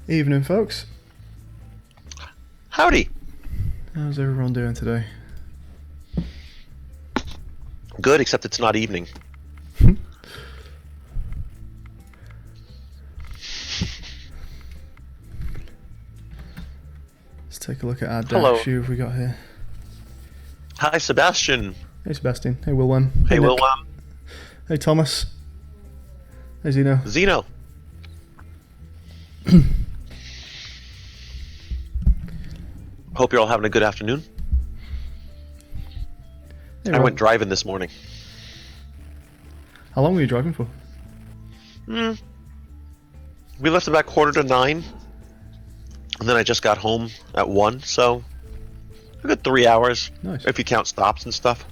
Evening, folks. Howdy. How's everyone doing today? Good, except it's not evening. Let's take a look at our Hello. dash. Who have we got here? Hi, Sebastian. Hey, Sebastian. Hey, Wilwem. Hey, Nick. Wilwem. Hey, Thomas. Hey, Zeno. Zeno. Hope you're all having a good afternoon. Hey, I Rob. went driving this morning. How long were you driving for? We left about 8:45, and then I just got home at 1, so a good 3 hours, Nice. if you count stops and stuff.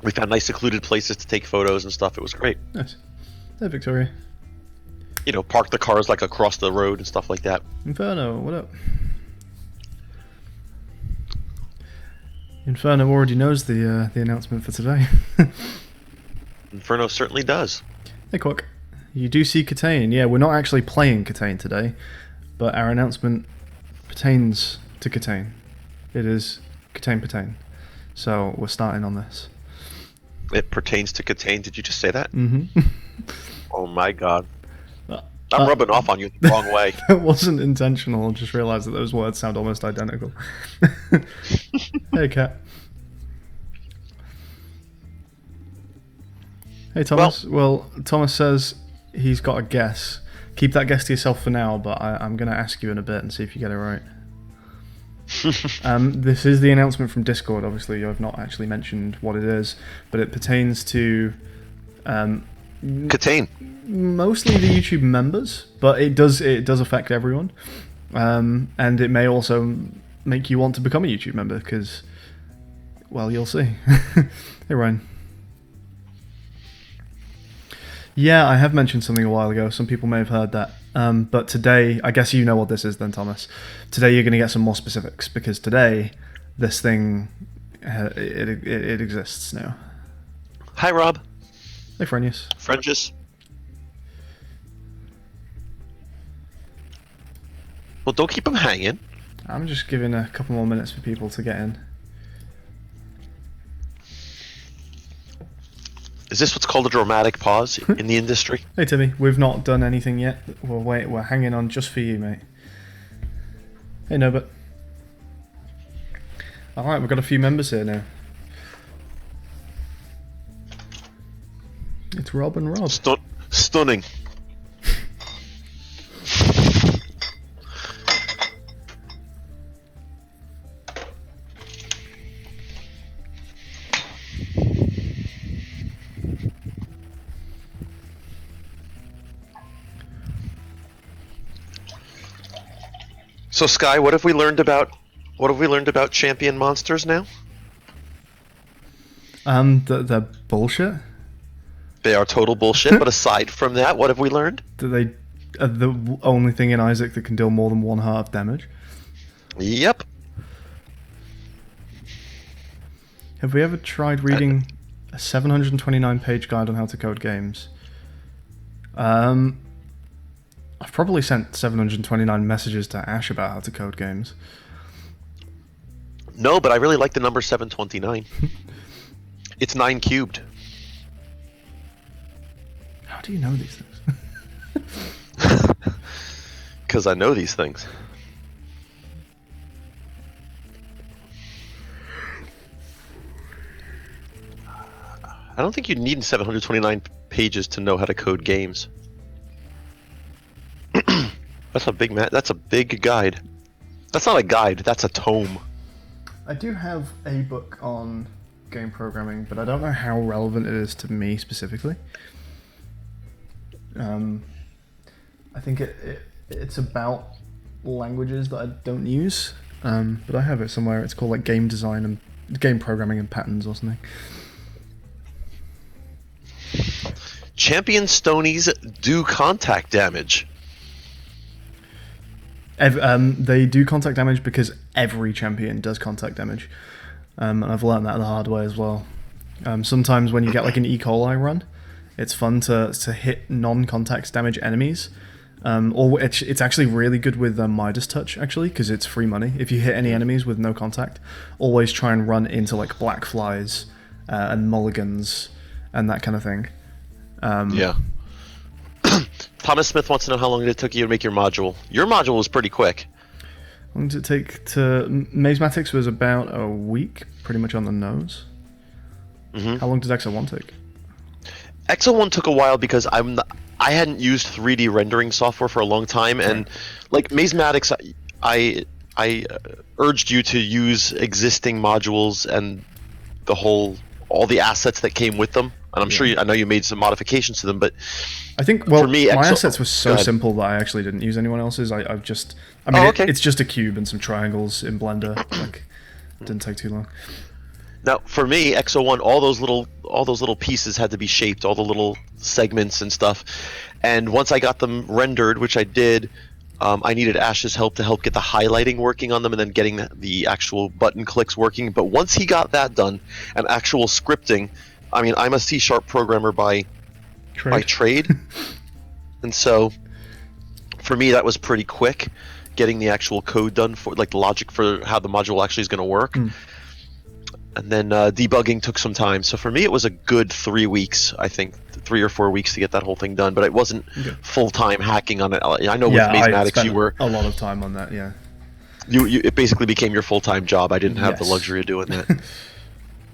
We found nice secluded places to take photos and stuff. It was great. Nice. Hey, Victoria. You know, park the cars like across the road and stuff like that. Inferno, what up? Inferno already knows the announcement for today. Inferno certainly does. Hey, Quack. You do see Catane. Yeah, we're not actually playing Catane today, but our announcement pertains to Catane. It is Catane. So we're starting on this. It pertains to Catane. Did you just say that? Mm-hmm. Oh my god. I'm rubbing off on you the wrong way. It wasn't intentional. I just realised that those words sound almost identical. Hey, Cat. Hey, Thomas. Well, Thomas says he's got a guess. Keep that guess to yourself for now, but I'm going to ask you in a bit and see if you get it right. This is the announcement from Discord. Obviously, I've not actually mentioned what it is, but it pertains to Catane. mostly the YouTube members, but it does affect everyone, and it may also make you want to become a YouTube member because, well, you'll see. Hey, Ryan. Yeah, I have mentioned something a while ago. Some people may have heard that. But today, I guess you know what this is then, Thomas. Today you're going to get some more specifics because today, this thing, it exists now. Hi, Rob. Hey, Frenius. Frenchis. Well, don't keep them hanging. I'm just giving a couple more minutes for people to get in. Is this what's called a dramatic pause in the industry? Hey, Timmy. We've not done anything yet. We're hanging on just for you, mate. Hey, Norbert. Alright, we've got a few members here now. It's Rob and Rob. Stunning. So Sky, what have we learned about champion monsters now? They're bullshit. They are total bullshit, but aside from that, what have we learned? That they are the only thing in Isaac that can deal more than one heart of damage. Yep. Have we ever tried reading a 729-page guide on how to code games? I've probably sent 729 messages to Ash about how to code games. No, but I really like the number 729. It's 9 cubed. How do you know these things? Because I know these things. I don't think you need 729 pages to know how to code games. That's a big guide. That's not a guide, that's a tome. I do have a book on game programming, but I don't know how relevant it is to me specifically. I think it's about languages that I don't use, but I have it somewhere. It's called like game design and game programming and patterns or something. Champion Stonies do contact damage. They do contact damage because every champion does contact damage, and I've learned that the hard way as well. Sometimes when you get like an E. coli run, it's fun to hit non-contact damage enemies Or it's actually really good with Midas Touch, actually, because it's free money. If you hit any enemies with no contact, always try and run into like black flies and mulligans and that kind of thing. Yeah. Thomas Smith wants to know how long it took you to make your module. Your module was pretty quick. How long did it take to... Mathematics was about a week, pretty much on the nose. How long did Exo 1 take? Exo 1 took a while because I hadn't used 3D rendering software for a long time, and like Mathematics, I urged you to use existing modules and all the assets that came with them. And I'm sure I know you made some modifications to them, but I think for me, my assets were so simple that I actually didn't use anyone else's. I mean, it's just a cube and some triangles in Blender. Like, it didn't take too long. Now, for me, Exo 1, all those little pieces had to be shaped, all the little segments and stuff. And once I got them rendered, which I did, I needed Ash's help to help get the highlighting working on them and then getting the actual button clicks working. But once he got that done and actual scripting, I mean, I'm a C# programmer by trade. And so for me, that was pretty quick, getting the actual code done for like the logic for how the module actually is going to work. And then debugging took some time. So for me, it was a good 3 weeks, I think, 3 or 4 weeks to get that whole thing done. But it wasn't full-time hacking on it. I know with Mathematics, you were a lot of time on that. Yeah, it basically became your full-time job. I didn't have the luxury of doing that.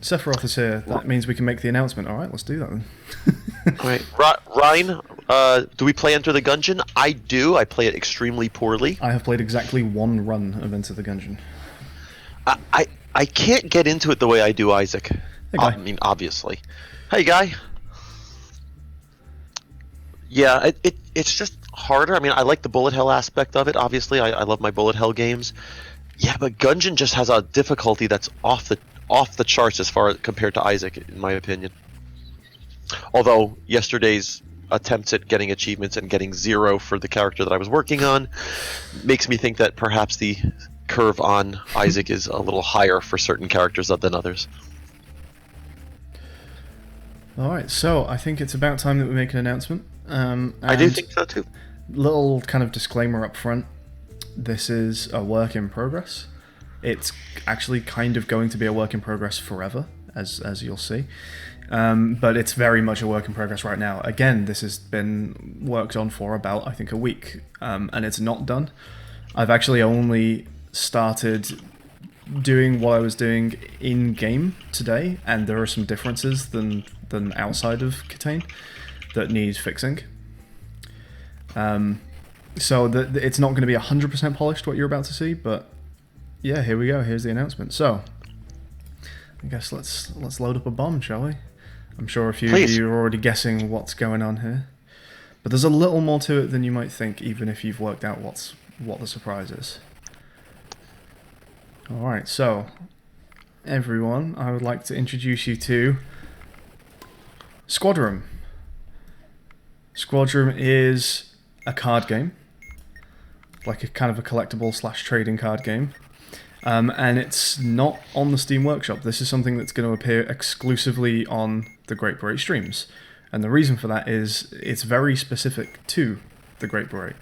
Sephiroth is here. That means we can make the announcement. All right, let's do that then. All right, Ryan, do we play Enter the Gungeon? I do. I play it extremely poorly. I have played exactly one run of Enter the Gungeon. I can't get into it the way I do Isaac. Hey, Guy. I mean, obviously. Hey, Guy. Yeah, it's just harder. I mean, I like the bullet hell aspect of it, obviously. I love my bullet hell games. Yeah, but Gungeon just has a difficulty that's off the charts as far compared to Isaac, in my opinion. Although yesterday's attempts at getting achievements and getting 0 for the character that I was working on makes me think that perhaps the curve on Isaac is a little higher for certain characters than others. Alright, so I think it's about time that we make an announcement. I do think so too. Little kind of disclaimer up front. This is a work in progress. It's actually kind of going to be a work in progress forever, as you'll see. But it's very much a work in progress right now. Again, this has been worked on for about, I think, a week, and it's not done. I've actually only started doing what I was doing in-game today, and there are some differences than outside of Catane that need fixing. So it's not going to be 100% polished, what you're about to see, but yeah, here we go. Here's the announcement. So, I guess let's load up a bomb, shall we? I'm sure a few of you are already guessing what's going on here, but there's a little more to it than you might think, even if you've worked out what the surprise is. Alright, so, everyone, I would like to introduce you to Squadron. Squadron is a card game, like a kind of a collectible / trading card game, and it's not on the Steam Workshop. This is something that's going to appear exclusively on the Great Berate streams, and the reason for that is it's very specific to the Great Berate.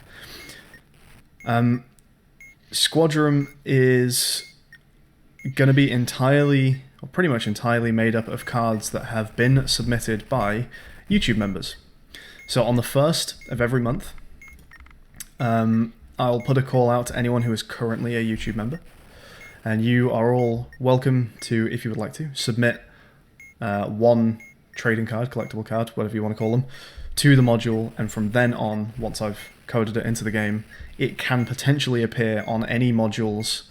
Squadron is going to be entirely, or pretty much entirely, made up of cards that have been submitted by YouTube members. So on the 1st of every month, I'll put a call out to anyone who is currently a YouTube member, and you are all welcome to, if you would like to, submit one trading card, collectible card, whatever you want to call them, to the module, and from then on, once I've coded it into the game, it can potentially appear on any modules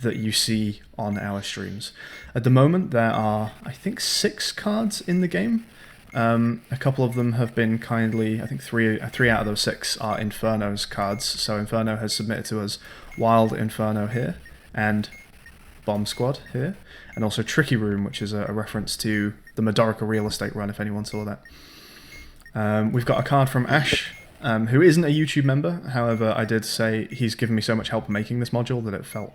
that you see on our streams. At the moment, there are, I think, 6 cards in the game. A couple of them have been kindly, I think 3 out of those 6 are Inferno's cards. So Inferno has submitted to us Wild Inferno here, and Bomb Squad here, and also Tricky Room, which is a reference to the Madorica real estate run, if anyone saw that. We've got a card from Ash, who isn't a YouTube member. However, I did say he's given me so much help making this module that it felt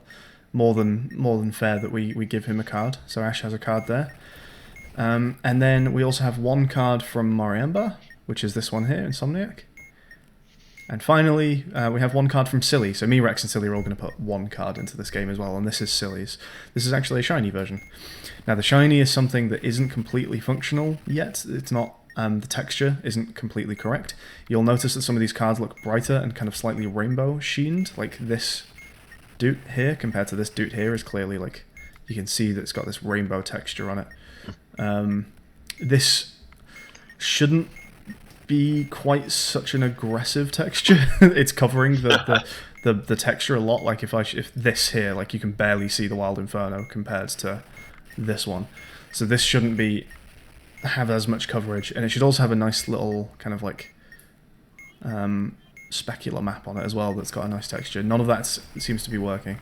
more than fair that we give him a card. So Ash has a card there. And then we also have one card from Mariamba, which is this one here, Insomniac. And finally, we have one card from Silly. So me, Rex, and Silly are all going to put one card into this game as well, and this is Silly's. This is actually a shiny version. Now, the shiny is something that isn't completely functional yet. It's not. The texture isn't completely correct. You'll notice that some of these cards look brighter and kind of slightly rainbow sheened, like this Doot here compared to this Doot here is clearly like, you can see that it's got this rainbow texture on it. This shouldn't be quite such an aggressive texture. It's covering the texture a lot. Like if this here, like you can barely see the Wild Inferno compared to this one. So this shouldn't have as much coverage, and it should also have a nice little kind of like specular map on it as well that's got a nice texture. None of that seems to be working.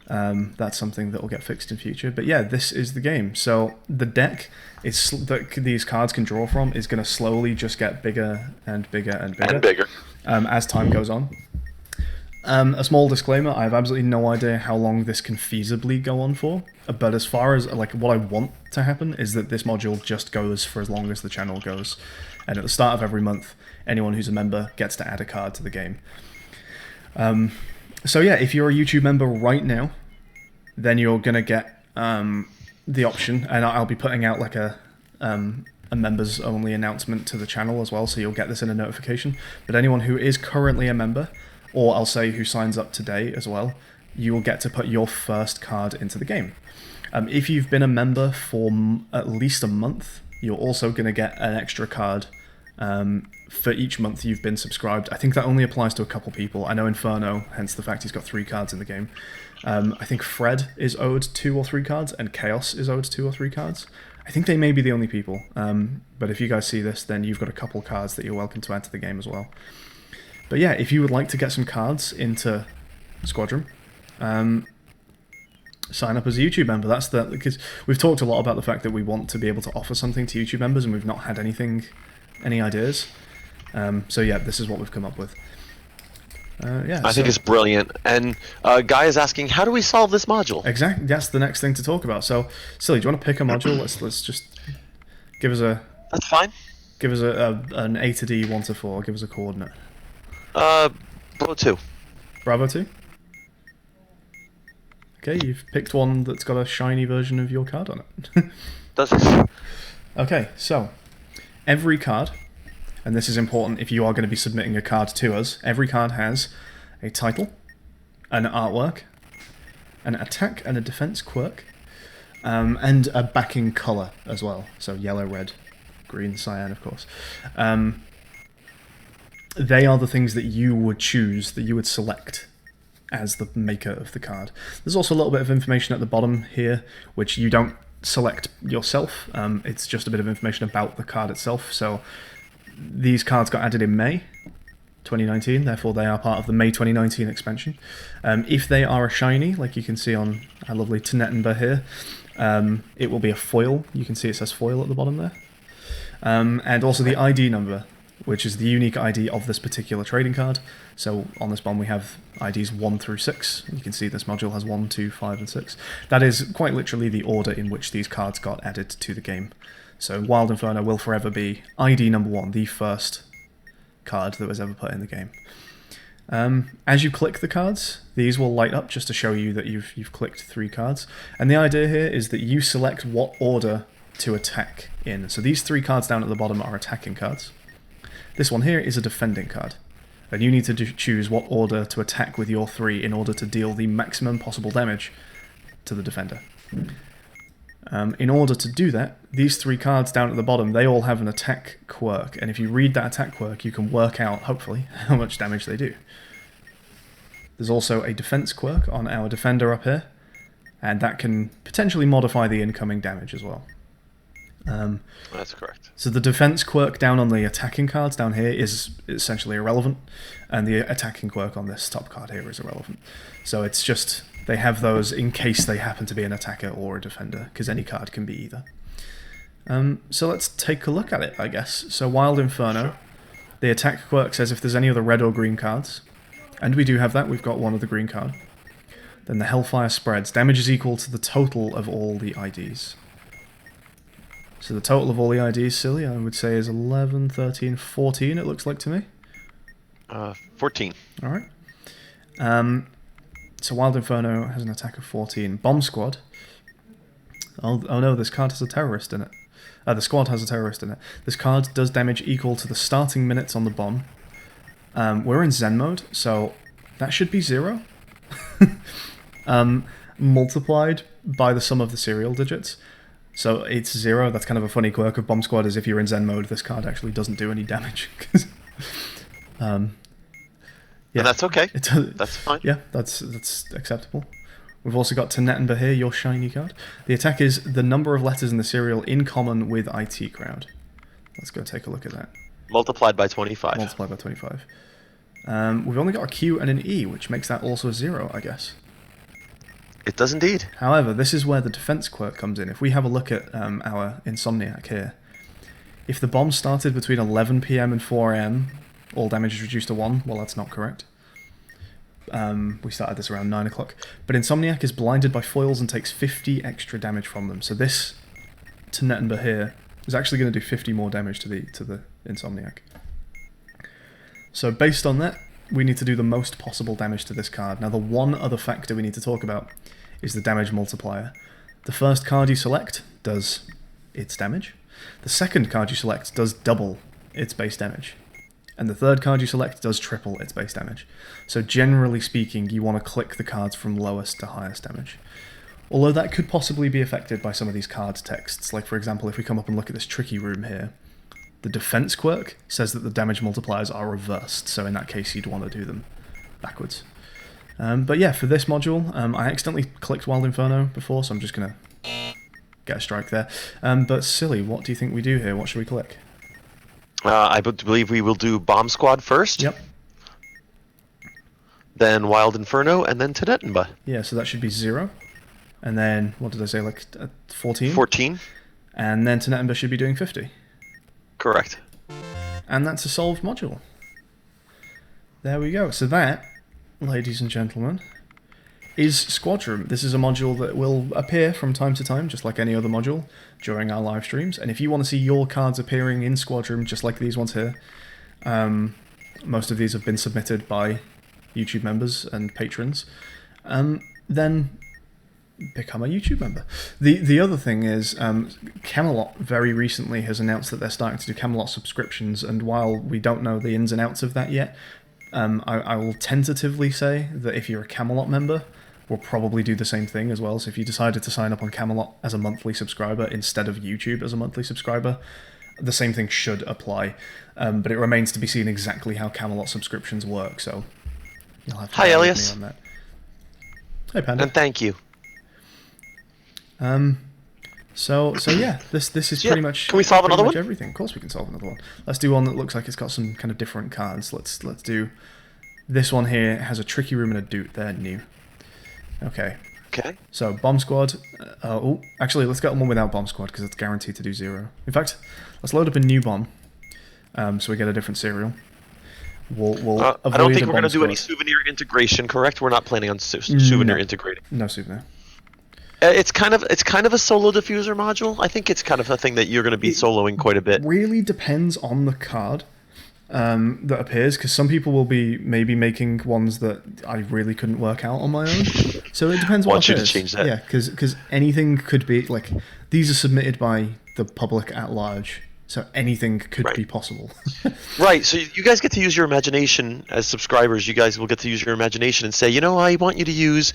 That's something that will get fixed in future. But yeah, this is the game. So the deck that these cards can draw from is going to slowly just get bigger and bigger and bigger. And bigger. As time goes on. A small disclaimer, I have absolutely no idea how long this can feasibly go on for, but as far as like what I want to happen is that this module just goes for as long as the channel goes, and at the start of every month, anyone who's a member gets to add a card to the game. So yeah, if you're a YouTube member right now, then you're going to get the option, and I'll be putting out like a members only announcement to the channel as well, so you'll get this in a notification. But anyone who is currently a member, or I'll say who signs up today as well, you will get to put your first card into the game. If you've been a member for at least a month, you're also going to get an extra card for each month you've been subscribed. I think that only applies to a couple people. I know Inferno, hence the fact he's got 3 cards in the game. I think Fred is owed 2 or 3 cards, and Chaos is owed 2 or 3 cards. I think they may be the only people, but if you guys see this, then you've got a couple cards that you're welcome to add to the game as well. But yeah, if you would like to get some cards into Squadron, sign up as a YouTube member. Because we've talked a lot about the fact that we want to be able to offer something to YouTube members, and we've not had any ideas. So yeah, this is what we've come up with. I think it's brilliant. And Guy is asking, how do we solve this module? Exactly, that's the next thing to talk about. So, Silly, do you want to pick a module? Let's just give us a. That's fine. Give us an A to D, 1 to 4. Give us a coordinate. Bravo 2. Bravo 2? Okay, you've picked one that's got a shiny version of your card on it. Does it? Okay, so every card, and this is important if you are going to be submitting a card to us, every card has a title, an artwork, an attack and a defense quirk, and a backing color as well. So yellow, red, green, cyan, of course. They are the things that you would choose, that you would select as the maker of the card. There's also a little bit of information at the bottom here, which you don't select yourself. It's just a bit of information about the card itself. So these cards got added in May 2019, therefore they are part of the May 2019 expansion. If they are a shiny, like you can see on our lovely Tenettenba here, it will be a foil. You can see it says foil at the bottom there. And also the ID number, which is the unique ID of this particular trading card. So on this bomb we have IDs 1 through 6. You can see this module has 1, 2, 5, and 6. That is quite literally the order in which these cards got added to the game. So Wild Inferno will forever be ID number 1, the first card that was ever put in the game. As you click the cards, these will light up just to show you that you've clicked 3 cards. And the idea here is that you select what order to attack in. So these 3 cards down at the bottom are attacking cards. This one here is a defending card, and you need to choose what order to attack with your 3 in order to deal the maximum possible damage to the defender. In order to do that, these 3 cards down at the bottom, they all have an attack quirk, and if you read that attack quirk, you can work out, hopefully, how much damage they do. There's also a defense quirk on our defender up here, and that can potentially modify the incoming damage as well. That's correct. So the defense quirk down on the attacking cards down here is essentially irrelevant, and the attacking quirk on this top card here is irrelevant. So it's just, they have those in case they happen to be an attacker or a defender, because any card can be either. So let's take a look at it, I guess. So Wild Inferno, the attack quirk says if there's any other red or green cards, and we do have that, we've got one of the green card, then the Hellfire spreads. Damage is equal to the total of all the IDs. So the total of all the IDs, Silly, I would say is 11, 13, 14, it looks like to me. 14. All right. So Wild Inferno has an attack of 14. Bomb Squad. Oh no, this card has a terrorist in it. The squad has a terrorist in it. This card does damage equal to the starting minutes on the bomb. We're in Zen mode, so that should be 0. Multiplied by the sum of the serial digits. So it's 0. That's kind of a funny quirk of Bomb Squad, is if you're in Zen mode, this card actually doesn't do any damage. Yeah, And that's okay. That's fine. Yeah, that's acceptable. We've also got Tenettenba here, your shiny card. The attack is the number of letters in the serial in common with IT crowd. Let's go take a look at that. Multiplied by 25. Multiplied by 25. We've only got a Q and an E, which makes that also 0, I guess. It does indeed. However, this is where the defense quirk comes in. If we have a look at our Insomniac here, if the bomb started between 11 PM and 4 AM, all damage is reduced to 1. Well, that's not correct. We started this around 9 o'clock. But Insomniac is blinded by foils and takes 50 extra damage from them. So this Tenettenba here is actually going to do 50 more damage to the Insomniac. So based on that, we need to do the most possible damage to this card. Now, the one other factor we need to talk about is the damage multiplier. The first card you select does its damage. The second card you select does double its base damage. And the third card you select does triple its base damage. So generally speaking, you want to click the cards from lowest to highest damage. Although that could possibly be affected by some of these card texts. Like, for example, if we come up and look at this tricky room here, the defense quirk says that the damage multipliers are reversed, so in that case you'd want to do them backwards. But yeah, for this module, I accidentally clicked Wild Inferno before, so I'm just going to get a strike there. But Silly, what do you think we do here? What should we click? I believe we will do Bomb Squad first. Yep. Then Wild Inferno, and then Tenettenba. Yeah, so that should be 0. And then, what did I say, like 14? 14. And then Tenettenba should be doing 50. Correct. And that's a solved module. There we go. So that, ladies and gentlemen, is Squadron. This is a module that will appear from time to time, just like any other module, during our live streams. And if you want to see your cards appearing in Squadron, just like these ones here, most of these have been submitted by YouTube members and patrons, then become a YouTube member. The other thing is, Camelot very recently has announced that they're starting to do Camelot subscriptions, and while we don't know the ins and outs of that yet, I will tentatively say that if you're a Camelot member, we'll probably do the same thing as well. So if you decided to sign up on Camelot as a monthly subscriber instead of YouTube as a monthly subscriber, the same thing should apply. But it remains to be seen exactly how Camelot subscriptions work, so you'll have to Hi, bear with Elias. me on that. Hey, Panda. And thank you. So yeah, this is pretty much. Can we solve pretty another much one? Everything. Of course, we can solve another one. Let's do one that looks like it's got some kind of different cards. Let's do this one here. It has a tricky room and a doot. They're new. Okay. Okay. So Bomb Squad. Actually, let's get one without Bomb Squad because it's guaranteed to do 0. In fact, let's load up a new bomb, so we get a different serial. We'll avoid I don't think a we're going to Bomb do any Squad. souvenir integration, correct? We're not planning on souvenir integrating. No souvenir. It's kind of a solo diffuser module. I think it's kind of a thing that you're going to be soloing quite a bit. Really depends on the card that appears, because some people will be maybe making ones that I really couldn't work out on my own. So it depends what Want you to appears. change that. Yeah, because anything could be, like, these are submitted by the public at large, so anything could be possible. Right, so you guys get to use your imagination as subscribers. You guys will get to use your imagination and say, you know, I want you to use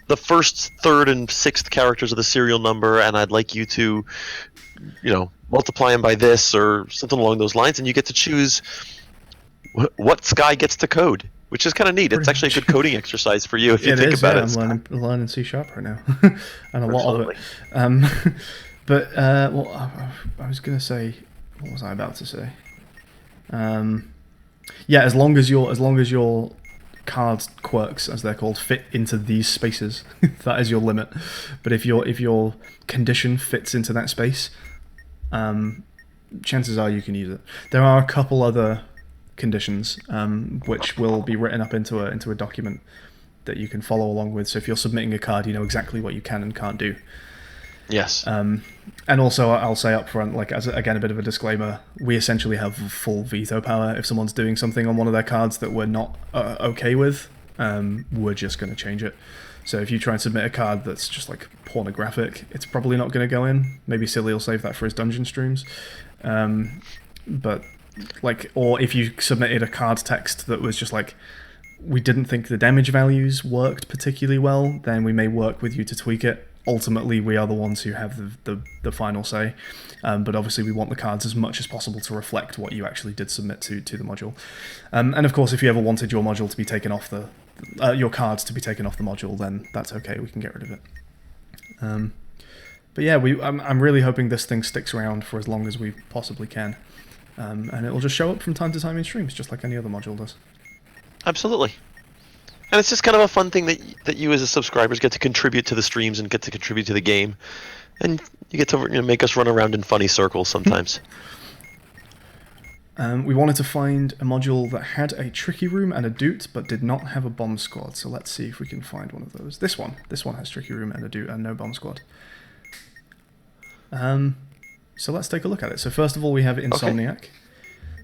the first, third, and sixth characters of the serial number, and I'd like you to, you know, multiply them by this or something along those lines, and you get to choose what Sky gets to code, which is kind of neat. It's actually a good coding exercise for you if you think about it. I'm learning C# right now, and a lot of it. But well, I was gonna say, what was I about to say? Yeah, as long as your card quirks, as they're called, fit into these spaces, that is your limit. But if your condition fits into that space, chances are you can use it. There are a couple other conditions which will be written up into a document that you can follow along with. So if you're submitting a card, you know exactly what you can and can't do. Yes. And also, I'll say up front, like, as again, a bit of a disclaimer, we essentially have full veto power. If someone's doing something on one of their cards that we're not okay with, we're just going to change it. So if you try and submit a card that's just, like, pornographic, it's probably not going to go in. Maybe Silly will save that for his dungeon streams. But, like, or if you submitted a card text that was just, like, we didn't think the damage values worked particularly well, then we may work with you to tweak it. Ultimately, we are the ones who have the final say, but obviously we want the cards as much as possible to reflect what you actually did submit to the module. And of course, if you ever wanted your module to be taken off your cards to be taken off the module, then that's okay. We can get rid of it. But yeah, I'm really hoping this thing sticks around for as long as we possibly can, and it'll just show up from time to time in streams, just like any other module does. Absolutely. And it's just kind of a fun thing that you as a subscribers get to contribute to the streams and get to contribute to the game, and you get to make us run around in funny circles sometimes. We wanted to find a module that had a tricky room and a doot, but did not have a bomb squad. So let's see if we can find one of those. This one has tricky room and a doot and no bomb squad. So let's take a look at it. So first of all, we have Insomniac. Okay.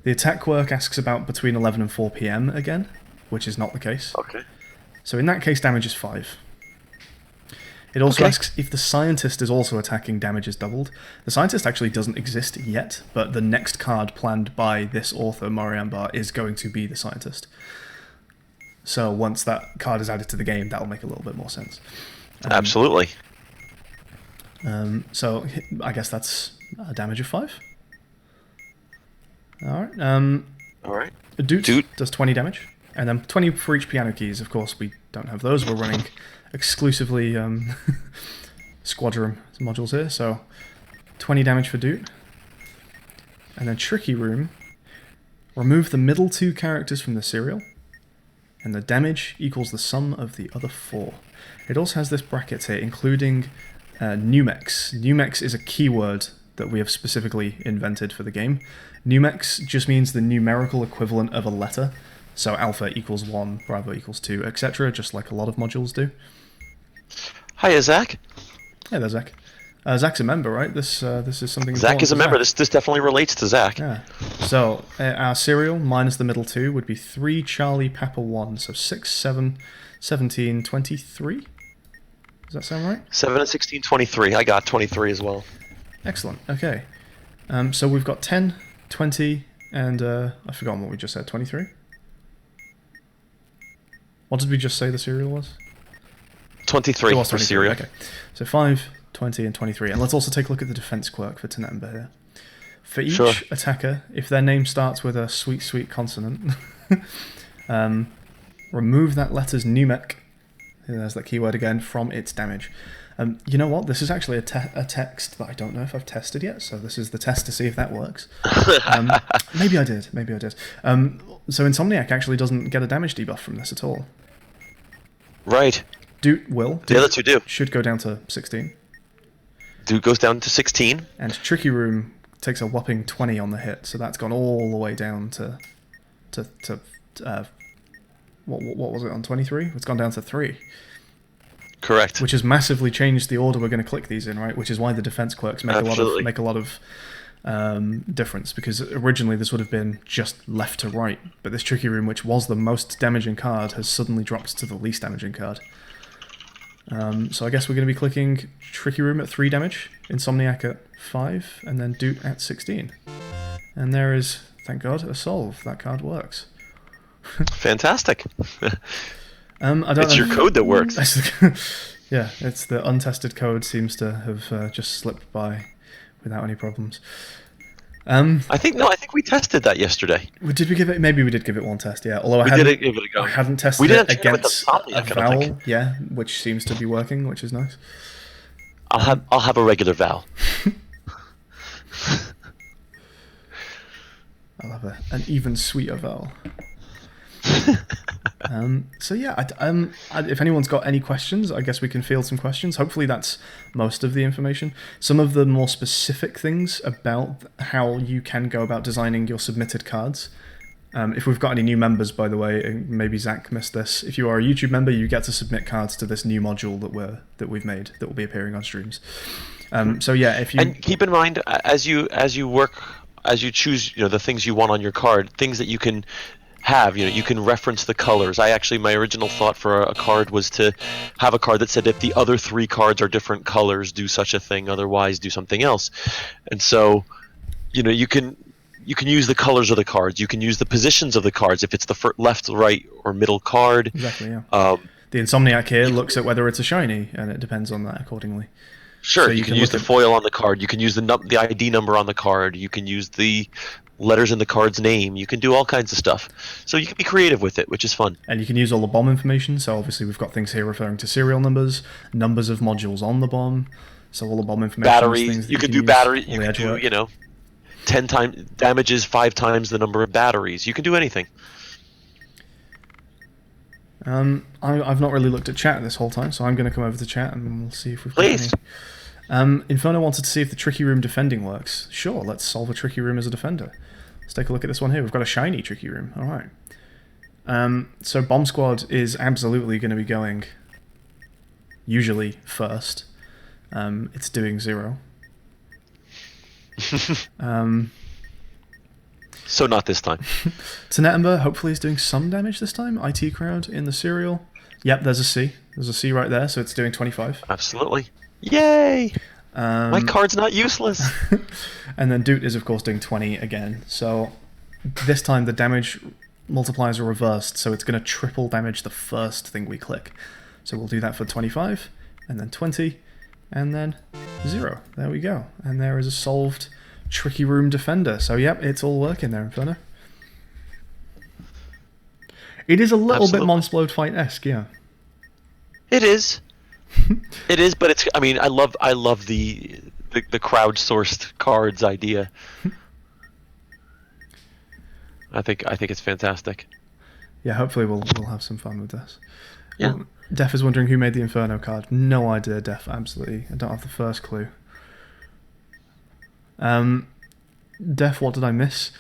The attack quirk asks about between 11 and 4 PM again, which is not the case. Okay. So in that case, damage is 5. It also asks if the scientist is also attacking, damage is doubled. The scientist actually doesn't exist yet, but the next card planned by this author, Moriambar, is going to be the scientist. So once that card is added to the game, that'll make a little bit more sense. Absolutely. So I guess that's a damage of 5. Alright. Alright. Doot does 20 damage. And then 20 for each piano keys. Of course, we don't have those. We're running exclusively Squadron modules here. So 20 damage for Doot. And then Tricky Room. Remove the middle 2 characters from the serial. And the damage equals the sum of the other 4. It also has this bracket here, including Numex. Numex is a keyword that we have specifically invented for the game. Numex just means the numerical equivalent of a letter. So alpha equals 1, Bravo equals 2, etc., just like a lot of modules do. Hiya, Zach. Hey there, Zach. Zach's a member, right? This is something. Zach is a member. This definitely relates to Zach. Yeah. So our serial minus the middle 2 would be 3 Charlie Papa 1. So 6, 7, 17, 23. Does that sound right? 7 and 16, 23. I got 23 as well. Excellent. Okay. So we've got 10, 20, and I've forgotten what we just said. 23. What did we just say the serial was? 23 for serial. Okay. So 5, 20, and 23. And let's also take a look at the defense quirk for Tenemba here. For each attacker, if their name starts with a sweet, sweet consonant, remove that letter's numeric, there's that keyword again, from its damage. You know what? This is actually a text that I don't know if I've tested yet, so this is the test to see if that works. Maybe I did. So Insomniac actually doesn't get a damage debuff from this at all. Right. Doot will. The other 2 do. Should go down to 16. Doot goes down to 16. And Tricky Room takes a whopping 20 on the hit, so that's gone all the way down to what was it on 23? It's gone down to 3. Correct. Which has massively changed the order we're going to click these in, right? Which is why the defense quirks make a lot of difference, because originally this would have been just left to right, but this Tricky Room, which was the most damaging card, has suddenly dropped to the least damaging card. So I guess we're going to be clicking Tricky Room at 3 damage, Insomniac at 5, and then Doot at 16. And there is, thank God, a solve. That card works. Fantastic. It's your code that works. Yeah, it's the untested code seems to have just slipped by without any problems. I think we tested that yesterday. Did we give it? Maybe we did give it one test. Yeah, although I hadn't tested it against a vowel. Yeah, which seems to be working, which is nice. I'll have a regular vowel. I'll have an even sweeter vowel. So yeah, if anyone's got any questions, I guess we can field some questions. Hopefully that's most of the information. Some of the more specific things about how you can go about designing your submitted cards If we've got any new members, by the way, and maybe Zach missed this. If you are a YouTube member, you get to submit cards to this new module that we've made that will be appearing on streams. So yeah, if you and keep in mind as you choose the things you want on your card, things that you can have, you can reference the colors. My original thought for a card was to have a card that said if the other 3 cards are different colors, do such a thing, otherwise do something else. And so you can use the colors of the cards, you can use the positions of the cards if it's the left, right, or middle card. Exactly, yeah. The Insomniac here looks at whether it's a shiny, and it depends on that accordingly. Sure, so you can use the foil on the card, you can use the ID number on the card, you can use the letters in the card's name, you can do all kinds of stuff. So you can be creative with it, which is fun. And you can use all the bomb information, so obviously we've got things here referring to serial numbers of modules on the bomb, so all the bomb information. Batteries, you can do battery, you can do, 10 times damages, 5 times the number of batteries. You can do anything. I've not really looked at chat this whole time, so I'm going to come over to chat and we'll see if we've got any. Inferno wanted to see if the tricky room defending works. Sure, let's solve a tricky room as a defender. Let's take a look at this one here. We've got a shiny tricky room. All right. So Bomb Squad is absolutely going to be going usually first. It's doing 0. So not this time. Tenetember hopefully is doing some damage this time. IT Crowd in the serial. Yep, there's a C. There's a C right there, so it's doing 25. Absolutely. Yay! My card's not useless. And then Doot is, of course, doing 20 again. So this time the damage multipliers are reversed, so it's going to triple damage the first thing we click. So we'll do that for 25, and then 20, and then 0. There we go. And there is a solved tricky room defender. So yep, it's all working there, Inferno. It is a little bit Monsplode Fight-esque, yeah. It is. It is, but it's. I mean, I love the crowdsourced cards idea. I think it's fantastic. Yeah, hopefully we'll have some fun with this. Yeah. Def is wondering who made the Inferno card. No idea, Def. Absolutely, I don't have the first clue. Def, what did I miss?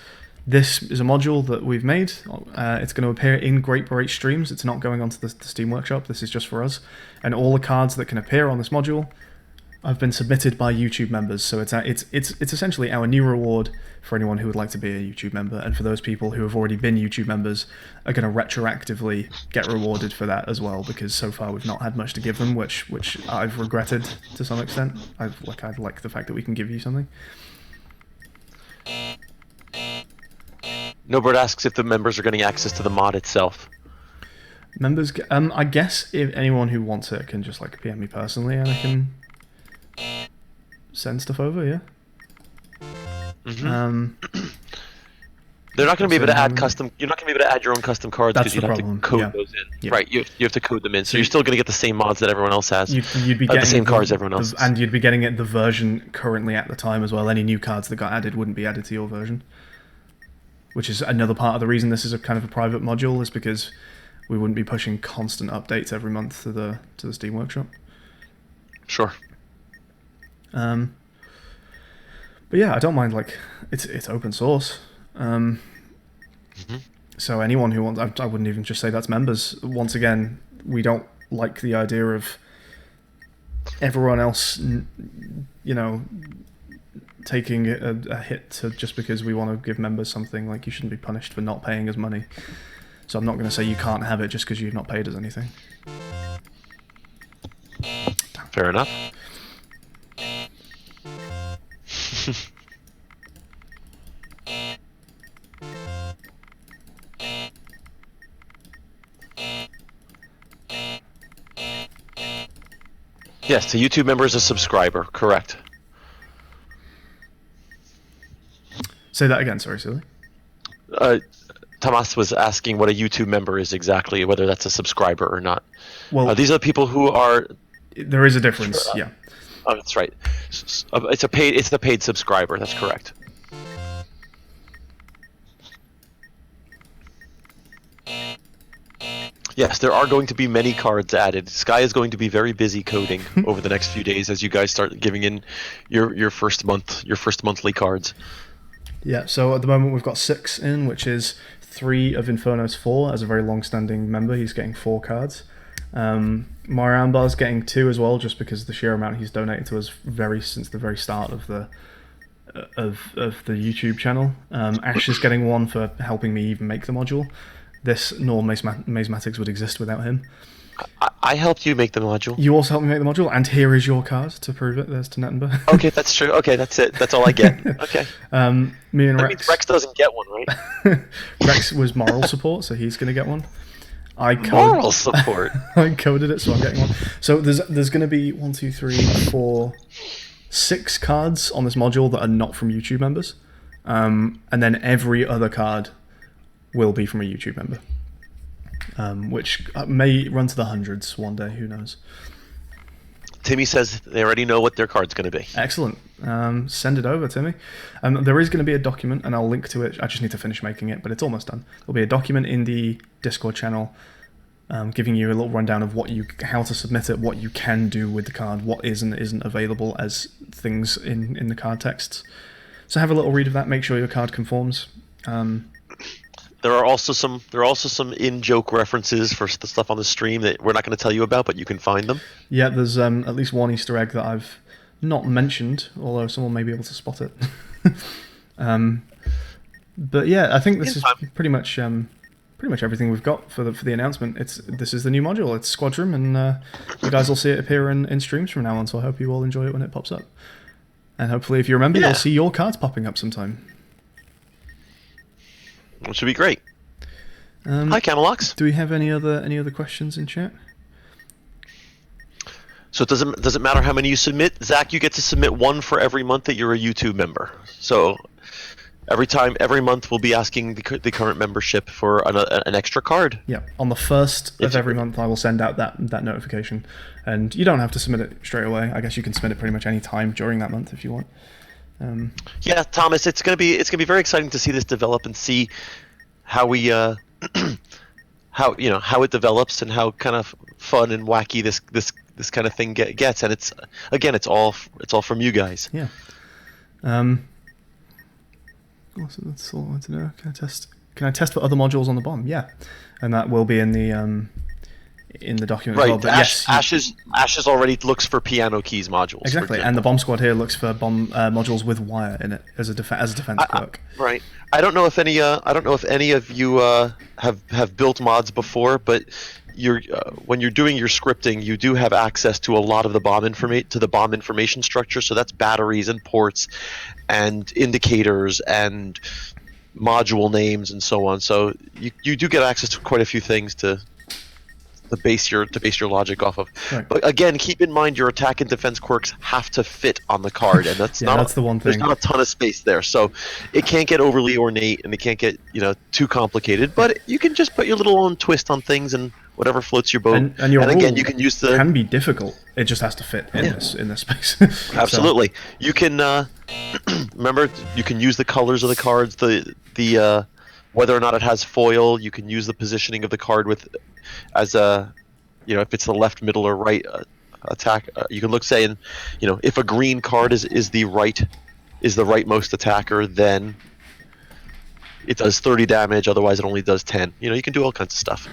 This is a module that we've made. It's going to appear in Great Berate streams. It's not going onto the Steam Workshop. This is just for us. And all the cards that can appear on this module have been submitted by YouTube members. So it's essentially our new reward for anyone who would like to be a YouTube member. And for those people who have already been YouTube members are going to retroactively get rewarded for that as well, because so far we've not had much to give them, which I've regretted to some extent. I like the fact that we can give you something. Nobert asks if the members are getting access to the mod itself. Members, I guess if anyone who wants it can just like PM me personally, and I can send stuff over. Yeah. Mm-hmm. They're not going to be able to add custom. You're not going to be able to add your own custom cards because you'd have to code those in. Yeah. Right, you have to code them in. So you're still going to get the same mods that everyone else has. You'd be getting the same cards everyone else. And you'd be getting it the version currently at the time as well. Any new cards that got added wouldn't be added to your version. Which is another part of the reason this is a kind of a private module, is because we wouldn't be pushing constant updates every month to the Steam Workshop. Sure. But yeah, I don't mind. Like, it's open source. So anyone who wants, I wouldn't even just say that's members. Once again, we don't like the idea of everyone else, taking a hit to just because we want to give members something. Like, you shouldn't be punished for not paying us money. So I'm not going to say you can't have it just because you've not paid us anything. Fair enough. Yes, a YouTube member is a subscriber, correct. Say that again, sorry, Silly. Thomas was asking what a YouTube member is exactly, whether that's a subscriber or not. Well, these are the people who are... There is a difference, yeah. Oh, that's right. It's the paid subscriber, that's correct. Yes, there are going to be many cards added. Sky is going to be very busy coding over the next few days as you guys start giving in your first monthly cards. Yeah, so at the moment we've got 6 in, which is 3 of Inferno's 4 as a very long-standing member. He's getting 4 cards. Mariambar's getting 2 as well, just because of the sheer amount he's donated to us since the very start of the YouTube channel. Ash is getting 1 for helping me even make the module. This nor Mathematics would exist without him. I helped you make the module. You also helped me make the module, and here is your card to prove it. There's to Nettenberg. Okay, that's true. Okay, that's it. That's all I get. Okay. Me and That Rex. means Rex doesn't get one, right? Rex was moral support, so he's going to get one. Moral support. I coded it, so I'm getting one. So there's going to be 1, 2, 3, 4, 6 cards on this module that are not from YouTube members, and then every other card will be from a YouTube member. Which may run to the hundreds one day, who knows. Timmy says they already know what their card's going to be. Excellent. Send it over, Timmy. There is going to be a document, and I'll link to it. I just need to finish making it, but it's almost done. There'll be a document in the Discord channel giving you a little rundown of how to submit it, what you can do with the card, what is and isn't available as things in the card texts. So have a little read of that, make sure your card conforms. There are also some in-joke references for the stuff on the stream that we're not going to tell you about, but you can find them. Yeah, there's at least one Easter egg that I've not mentioned, although someone may be able to spot it. But yeah, I think this is pretty much everything we've got for the announcement. This is the new module. It's Squadron, and you guys will see it appear in streams from now on. So I hope you all enjoy it when it pops up, and hopefully, if you remember, you'll see your cards popping up sometime. Which would be great. Hi, Camelox. Do we have any other questions in chat? So does it matter how many you submit? Zach, you get to submit 1 for every month that you're a YouTube member. So every month we'll be asking the current membership for an extra card. Yeah, on the first of every month I will send out that notification, and you don't have to submit it straight away. I guess you can submit it pretty much any time during that month if you want. Yeah, Thomas, it's gonna be very exciting to see this develop and see how we how it develops and how kind of fun and wacky this kind of thing gets. And it's all from you guys. Yeah. Also, that's all I want to know. Can I test for other modules on the bomb? Yeah, and that will be in the document right. as well. But Ashes already looks for piano keys modules. Exactly, and the bomb squad here looks for bomb modules with wire in it as a defense quirk. Right. I don't know if any of you have built mods before, but when you're doing your scripting, you do have access to a lot of the bomb information structure. So that's batteries and ports, and indicators and module names and so on. So you do get access to quite a few things to base your logic off of. Right. But again, keep in mind your attack and defense quirks have to fit on the card, and that's that's the one thing. There's not a ton of space there, so it can't get overly ornate and it can't get too complicated. But you can just put your little own twist on things and whatever floats your boat. And your again, you can use the can be difficult. It just has to fit in this space. Absolutely, so. You can remember you can use the colors of the cards, the whether or not it has foil. You can use the positioning of the card as a if it's the left, middle, or right attack. You can look saying if a green card is the rightmost attacker, then it does 30 damage. Otherwise, it only does 10. You can do all kinds of stuff.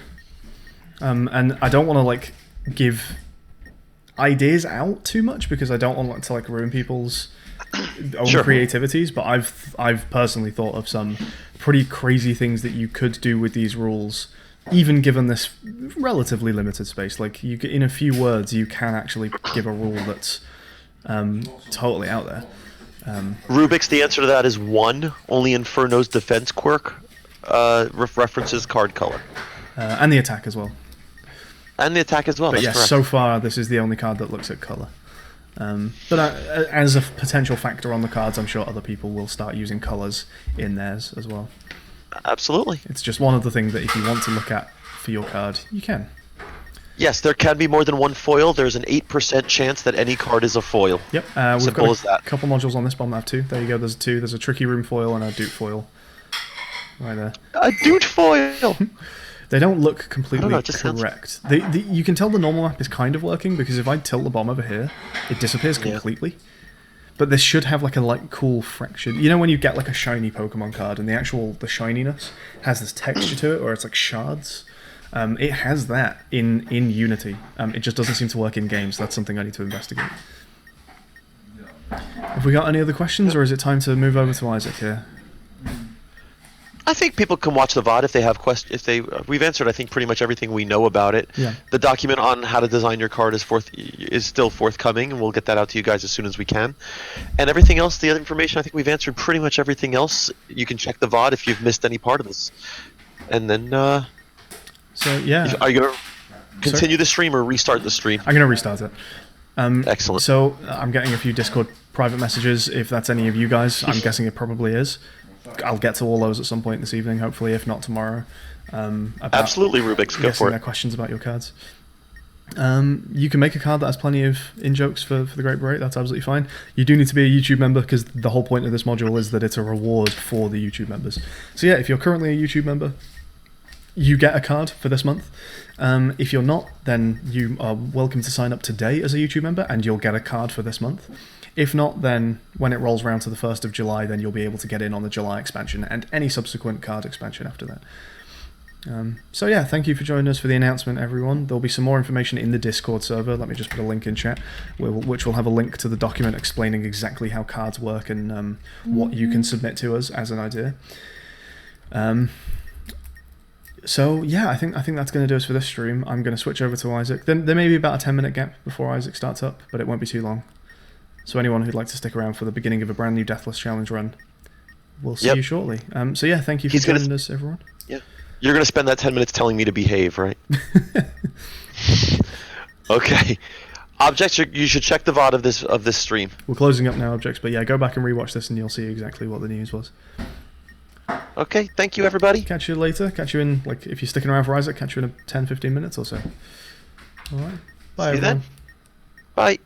And I don't want to give ideas out too much because I don't want to ruin people's own creativities. But I've personally thought of some pretty crazy things that you could do with these rules, even given this relatively limited space. In a few words, you can actually give a rule that's totally out there. Rubik's, the answer to that is 1. Only Inferno's defense quirk references card color. And the attack as well. And the attack as well. But yes, correct. So far this is the only card that looks at color. But as a potential factor on the cards, I'm sure other people will start using colors in theirs as well. Absolutely. It's just one of the things that if you want to look at for your card, you can. Yes, there can be more than one foil. There's an 8% chance that any card is a foil. Yep. We've got a couple modules on this bomb that have 2. There you go. There's 2. There's a Tricky Room foil and a Doot foil. Right there. A Doot foil! They don't look completely correct. You can tell the normal map is kind of working because if I tilt the bomb over here, it disappears completely. But this should have like a cool fractured. You know when you get like a shiny Pokemon card and the shininess has this texture to it, or it's like shards. It has that in Unity. It just doesn't seem to work in games. That's something I need to investigate. Have we got any other questions, or is it time to move over to Isaac here? I think people can watch the VOD if they have questions. We've answered, I think, pretty much everything we know about it. Yeah. The document on how to design your card is still forthcoming, and we'll get that out to you guys as soon as we can. And everything else, the other information, I think we've answered pretty much everything else. You can check the VOD if you've missed any part of this. And then, so yeah, are you gonna continue the stream or restart the stream? I'm gonna restart it. Excellent. So I'm getting a few Discord private messages. If that's any of you guys, I'm guessing it probably is. I'll get to all those at some point this evening, hopefully, if not tomorrow. Absolutely, Rubik's. Go for it. Their questions about your cards. You can make a card that has plenty of in-jokes for the Great Berate. That's absolutely fine. You do need to be a YouTube member, because the whole point of this module is that it's a reward for the YouTube members. So yeah, if you're currently a YouTube member, you get a card for this month. If you're not, then you are welcome to sign up today as a YouTube member, and you'll get a card for this month. If not, then when it rolls around to the 1st of July, then you'll be able to get in on the July expansion and any subsequent card expansion after that. So yeah, thank you for joining us for the announcement, everyone. There'll be some more information in the Discord server. Let me just put a link in chat, which will have a link to the document explaining exactly how cards work and what you can submit to us as an idea. So yeah, I think that's going to do us for this stream. I'm going to switch over to Isaac. Then there may be about a 10-minute gap before Isaac starts up, but it won't be too long. So anyone who'd like to stick around for the beginning of a brand new Deathless Challenge run, we'll see you shortly. So yeah, thank you for joining us, everyone. Yeah, you're going to spend that 10 minutes telling me to behave, right? Okay. Objects, you should check the VOD of this stream. We're closing up now, Objects, but yeah, go back and rewatch this and you'll see exactly what the news was. Okay, thank you, everybody. Catch you later. Catch you in, if you're sticking around for Isaac, catch you in 10-15 minutes or so. All right. Bye, everyone. Bye.